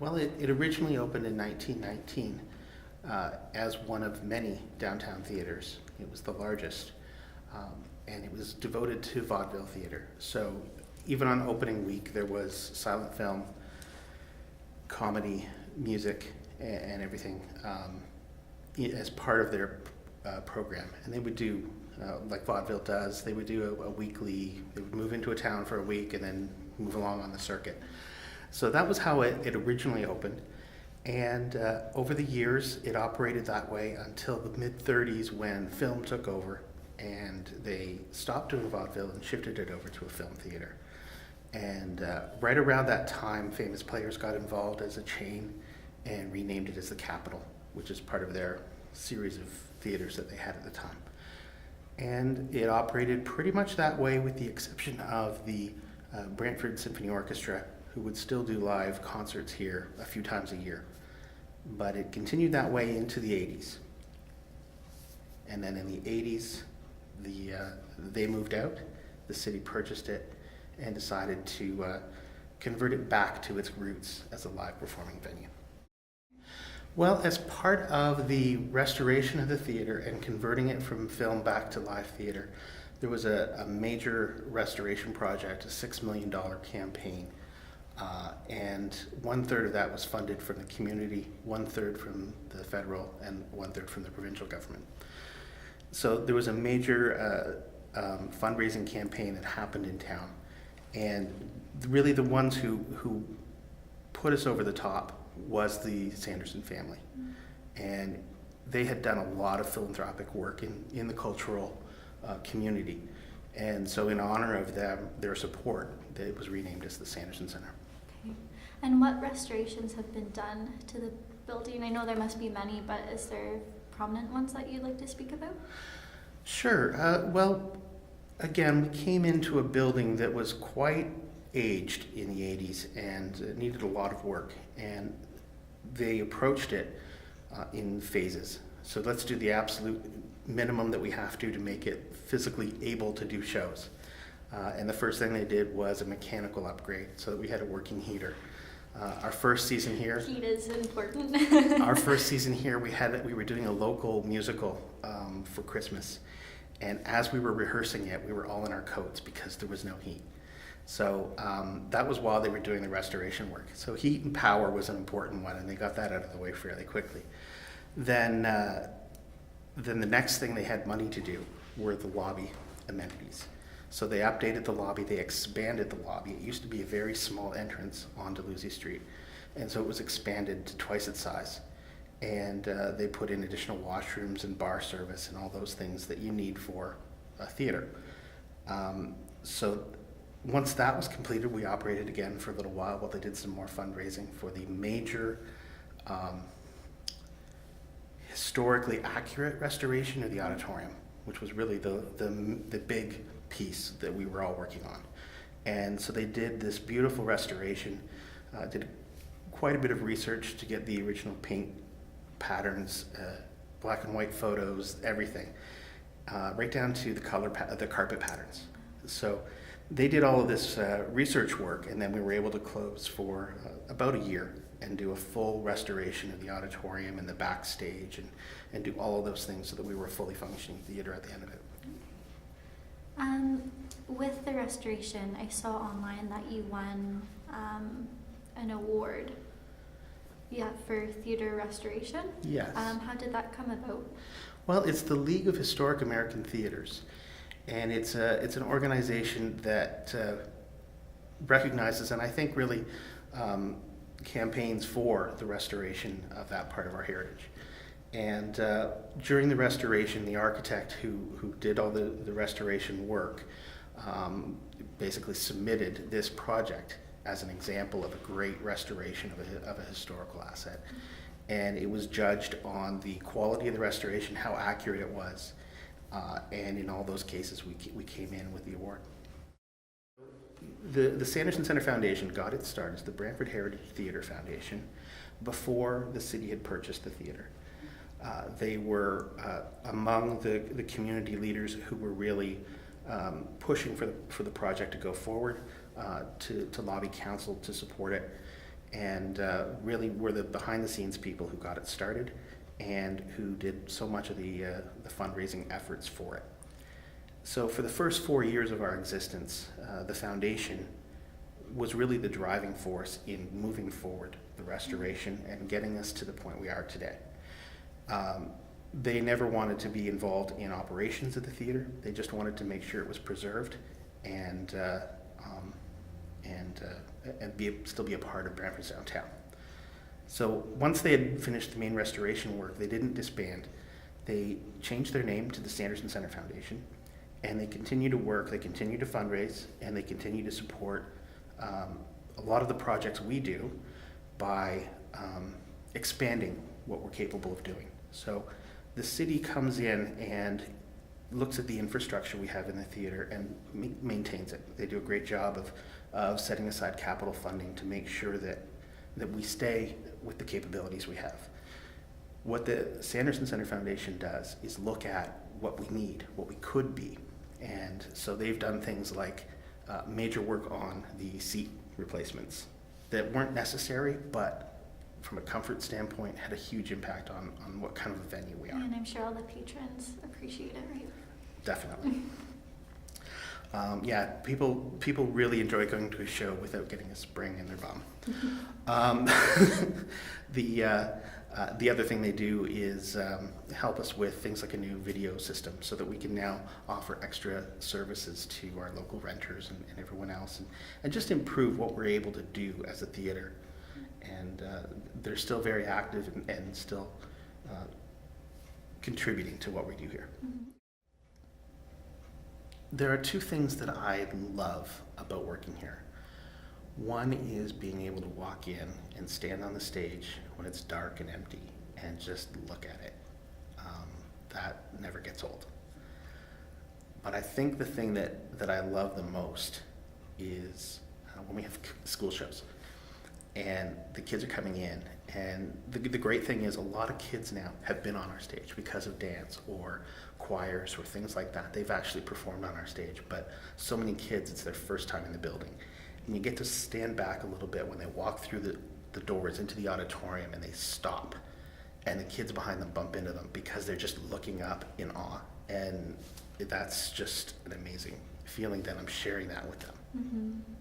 Well, it originally opened in 1919 as one of many downtown theaters. It was the largest, and it was devoted to vaudeville theater. So even on opening week, there was silent film, comedy, music, and everything as part of their program. And they would do, like vaudeville does, they would do a weekly, they would move into a town for a week and then move along on the circuit. So that was how it originally opened. And over the years, it operated that way until the mid-30s when film took over and they stopped doing vaudeville and shifted it over to a film theater. And right around that time, Famous Players got involved as a chain and renamed it as the Capitol, which is part of their series of theaters that they had at the time. And it operated pretty much that way with the exception of the Brantford Symphony Orchestra, who would still do live concerts here a few times a year. But it continued that way into the 80s. And then in the 80s, they moved out, the city purchased it, and decided to convert it back to its roots as a live performing venue. Well, as part of the restoration of the theater and converting it from film back to live theater, there was a major restoration project, a $6 million campaign. And 1/3 of that was funded from the community, 1/3 from the federal, and 1/3 from the provincial government. So there was a major fundraising campaign that happened in town. And really the ones who put us over the top was the Sanderson family. And they had done a lot of philanthropic work in the cultural community. And so in honor of them, their support, it was renamed as the Sanderson Center. Okay. And what restorations have been done to the building? I know there must be many, but is there prominent ones that you'd like to speak about? Sure. Well, again, we came into a building that was quite aged in the 80s and it needed a lot of work. And they approached it in phases. So let's do the absolute minimum that we have to make it physically able to do shows. And the first thing they did was a mechanical upgrade so that we had a working heater. Our first season here, Heat is important. our first season here, we were doing a local musical for Christmas. And as we were rehearsing it, we were all in our coats because there was no heat. So that was while they were doing the restoration work. So heat and power was an important one, and they got that out of the way fairly quickly. Then the next thing they had money to do were the lobby amenities. So they updated the lobby, they expanded the lobby. It used to be a very small entrance onto Lucy Street, and so it was expanded to twice its size. And they put in additional washrooms and bar service and all those things that you need for a theater. So once that was completed, we operated again for a little while they did some more fundraising for the major historically accurate restoration of the auditorium, which was really the big piece that we were all working on. And so they did this beautiful restoration, did quite a bit of research to get the original paint patterns, black and white photos, everything, right down to the carpet patterns. So they did all of this research work, and then we were able to close for about a year and do a full restoration of the auditorium and the backstage and do all of those things so that we were a fully functioning theater at the end of it. With the restoration, I saw online that you won an award. Yeah, for theater restoration? Yes. How did that come about? Well, it's the League of Historic American Theaters, and it's an organization that recognizes and I think really campaigns for the restoration of that part of our heritage. And during the restoration, the architect who did all the restoration work basically submitted this project as an example of a great restoration of a historical asset. And it was judged on the quality of the restoration, how accurate it was, and in all those cases we came in with the award. The Sanderson Center Foundation got its start as the Brantford Heritage Theatre Foundation before the city had purchased the theater. They were among the community leaders who were really pushing for the project to go forward, to lobby council to support it. and really were the behind-the-scenes people who got it started and who did so much of the fundraising efforts for it. So for the first 4 years of our existence, the foundation was really the driving force in moving forward the restoration and getting us to the point we are today. They never wanted to be involved in operations of the theater. They just wanted to make sure it was preserved and still be a part of Brantford's downtown. So once they had finished the main restoration work, they didn't disband. They changed their name to the Sanderson Center Foundation, and they continue to work, they continue to fundraise, and they continue to support a lot of the projects we do by expanding what we're capable of doing. So the city comes in and looks at the infrastructure we have in the theater and maintains it. They do a great job of setting aside capital funding to make sure that we stay with the capabilities we have. What the Sanderson Center Foundation does is look at what we need, what we could be. And so they've done things like major work on the seat replacements that weren't necessary, but from a comfort standpoint had a huge impact on what kind of a venue we are. And I'm sure all the patrons appreciate it, right? Definitely. Yeah, people really enjoy going to a show without getting a spring in their bum. The other thing they do is help us with things like a new video system so that we can now offer extra services to our local renters and everyone else, and just improve what we're able to do as a theater. And they're still very active and still contributing to what we do here. Mm-hmm. There are two things that I love about working here. One is being able to walk in and stand on the stage when it's dark and empty and just look at it. That never gets old. But I think the thing that I love the most is when we have school shows and the kids are coming in, and the great thing is a lot of kids now have been on our stage because of dance or choirs or things like that. They've actually performed on our stage, but so many kids, it's their first time in the building. And you get to stand back a little bit when they walk through the doors into the auditorium and they stop, and the kids behind them bump into them because they're just looking up in awe. And that's just an amazing feeling that I'm sharing that with them. Mm-hmm.